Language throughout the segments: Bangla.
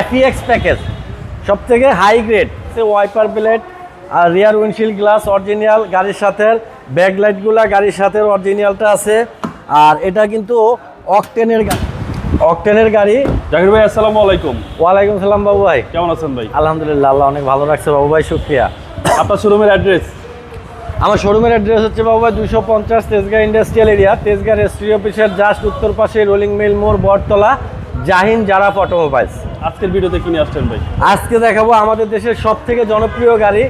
FEX প্যাকেজ, সবথেকে হাই গ্রেড। ওয়াইপার ব্লেড আর রিয়ার উইন্ডশিল্ড গ্লাস অরিজিনাল, গাড়ির সাথে ব্যাকলাইটগুলা গাড়ির সাথে অরিজিনালটা আছে। আর এটা কিন্তু অকটেনের গাড়ি। জাকির ভাই আসসালামু আলাইকুম। ওয়ালাইকুম সালাম বাবু ভাই, কেমন আছেন ভাই? আলহামদুলিল্লাহ, আল্লাহ অনেক ভালো রাখছে বাবু ভাই, শুকরিয়া। আপনার শোরুমের অ্যাড্রেস? আমার শোরুমের অ্যাড্রেস হচ্ছে বাবু ভাই 250 Tejgaon industrial area, Tejgaon registry অফিসের জাস্ট উত্তর পাশে রোলিং মিল মোড়, বটতলা, জাহিন জারাফ অটোমোবাইলস। আজকের ভিডিওতে কি নিয়ে আসছেন ভাই? আজকে দেখাবো আমাদের দেশের সবথেকে জনপ্রিয় গাড়ি,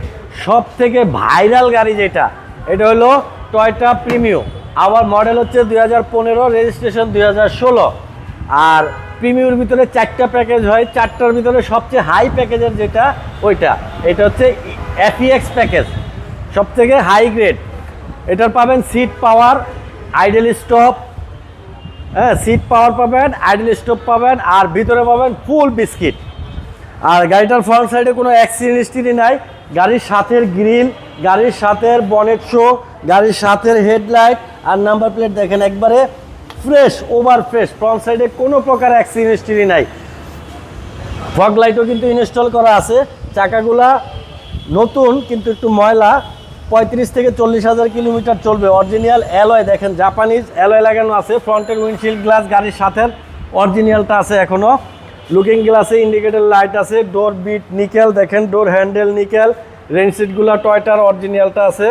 সবথেকে ভাইরাল গাড়ি যেটা, এটা হলো টয়োটা প্রিমিও। আবার মডেল হচ্ছে 2015, রেজিস্ট্রেশন 2016। আর প্রিমিওর ভিতরে 4টা প্যাকেজ হয়, 4টার ভিতরে সবচেয়ে হাই প্যাকেজের যেটা ওইটা, এটা হচ্ছে FEX প্যাকেজ, সবথেকে হাই গ্রেড। এটার পাবেন সিট পাওয়ার, আইডল স্টপ, হ্যাঁ সিট পাওয়ার পাবেন, আইডল স্টপ পাবেন, আর ভিতরে পাবেন ফুল বিস্কিট। আর গাড়িটার ফ্রন্ট সাইডে কোনো অ্যাক্সিডেন্ট হিস্ট্রি নাই। গাড়ির সাথের গ্রিল, গাড়ির সাথের বনেট শো, গাড়ির সাথের হেডলাইট আর নাম্বার প্লেট দেখেন একবারে ফ্রেশ, ওভার ফ্রেশ। ফ্রন্ট সাইডে কোনো প্রকার অ্যাক্সিডেন্ট হিস্ট্রি নাই। ফগ লাইটও কিন্তু ইনস্টল করা আছে। চাকাগুলা নতুন কিন্তু একটু ময়লা, 35 থেকে 40 হাজার কিলোমিটার চলবে। অরিজিনাল অ্যালয় দেখেন, জাপানিজ অ্যালয় লাগানো আছে। ফ্রন্টের উইন্ডশিল্ড গ্লাস গাড়ির সাথে অরিজিনালটা আছে এখনও। লুকিং গ্লাসে ইন্ডিকেটর লাইট আছে। ডোর বিট নিকেল দেখেন, ডোর হ্যান্ডেল নিকেল। রেইন সিটগুলো টয়টার অরিজিনালটা আছে।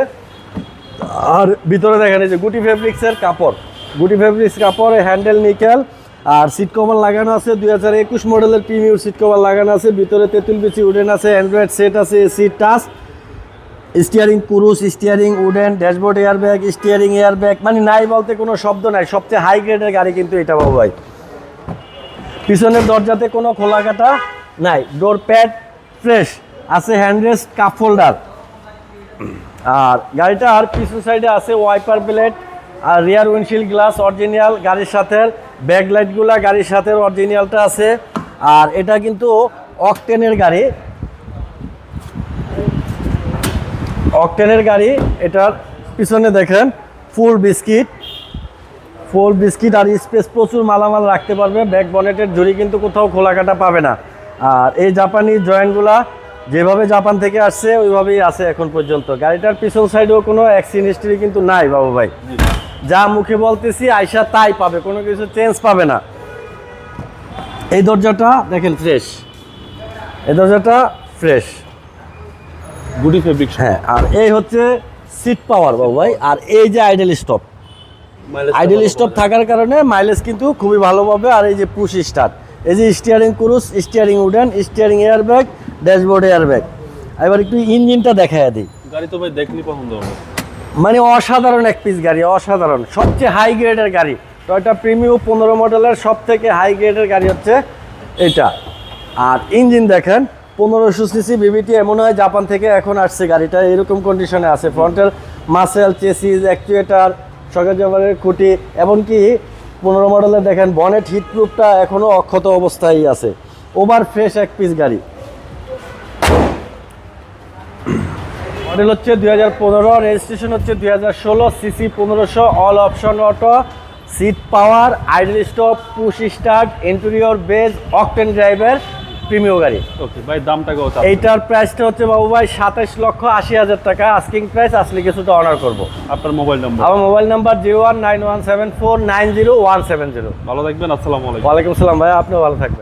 আর ভিতরে দেখেন এই যে গুটি ফেব্রিক্সের কাপড়, গুটি ফেব্রিক্স কাপড়, হ্যান্ডেল নিকেল। আর সিট কভার লাগানো আছে, 2021 মডেলের প্রিমিয়ার সিট কভার লাগানো আছে। ভিতরে তেঁতুল বিচি উডেন আছে, অ্যান্ড্রয়েড সেট আছে, AC touch, steering cruise, steering wooden, dashboard airbag, steering airbag, মানে নাই বলতে কোনো শব্দ নাই। সবচেয়ে হাই গ্রেডের গাড়ি কিন্তু এটা বাবু ভাই। পিছনের দরজাতে কোনো খোলা কাটা নাই, ডোর প্যাড ফ্রেশ আছে, হ্যান্ডরেস্ট, কাপ হোল্ডার। আর গাড়িটার পিছন সাইডে আছে ওয়াইপার ব্লেড আর রিয়ার উইন্ডশিল্ড গ্লাস অরিজিনাল, গাড়ির সাথে ব্যাকলাইটগুলা গাড়ির সাথে অরিজিনালটা আছে। আর এটা কিন্তু অকটেনের গাড়ি, অকটেনের গাড়ি। এটার পিছনে দেখেন ফুল বিস্কিট, ফুল বিস্কিট আর স্পেস, প্রচুর মালামাল রাখতে পারবে। ব্যাক বনেটের ঝুড়ি কিন্তু কোথাও খোলা কাটা পাবে না। আর এই জাপানি জয়েন্টগুলা যেভাবে জাপান থেকে আসছে ওইভাবেই আছে এখন পর্যন্ত। গাড়িটার পিছন সাইডেও কোনো অ্যাক্সিডেন্ট হিস্ট্রি কিন্তু নাই বাবু ভাই। যা মুখে বলতেছি আয়সা তাই পাবে, কোনো কিছু চেঞ্জ পাবে না। এই দরজাটা দেখেন ফ্রেশ, এই দরজাটা ফ্রেশ, গুটি ফেব্রিক। হ্যাঁ। আর এই হচ্ছে সিট পাওয়ার বাবু ভাই। আর এই যে আইডল স্টপ, আইডল স্টপ থাকার কারণে মাইলেজ কিন্তু খুবই ভালো পাবে। আর এই যে পুশ স্টার্ট, এই যে steering cruise, steering wooden, steering airbag, dashboard airbag. এবার একটু ইঞ্জিনটা দেখায় দিই। গাড়ি তো ভাই দেখলি পছন্দ হবে, মানে অসাধারণ এক পিস গাড়ি, অসাধারণ। সবচেয়ে হাই গ্রেডের গাড়ি টয়োটা প্রিমিও 15 মডেলের সবথেকে হাই গ্রেডের গাড়ি হচ্ছে এটা। আর ইঞ্জিন দেখেন 1500 সিসি বিবিটি, এমন হয় জাপান থেকে এখন আসছে গাড়িটা, এরকম কন্ডিশনে আছে। ফ্রন্টের মাসেল, চেসিস, অ্যাকচুয়েটার, সকেট জামারের খুঁটি, এমনকি 15 মডেলের দেখেন বনেট হিটপ্রুফটা এখনও অক্ষত অবস্থায় আছে। ওভার ফ্রেশ এক পিস গাড়ি। মডেল হচ্ছে 2015, রেজিস্ট্রেশন হচ্ছে 2016, CC 1500, all option auto, seat power, idle stop, push start, interior beige, octane driver premium গাড়ি। ওকে ভাই, দামটা কত? এইটার প্রাইসটা হচ্ছে বাবু ভাই 27,80,000 টাকা আস্কিং প্রাইস। আসলে কিছুটা অনার করবো। আপনার মোবাইল নাম্বার? আমার মোবাইল নাম্বার 019174900170। ভালো থাকবেন, আসসালামু আলাইকুম। ওয়ালাইকুম আসসালাম ভাই, আপনিও ভালো থাকবেন।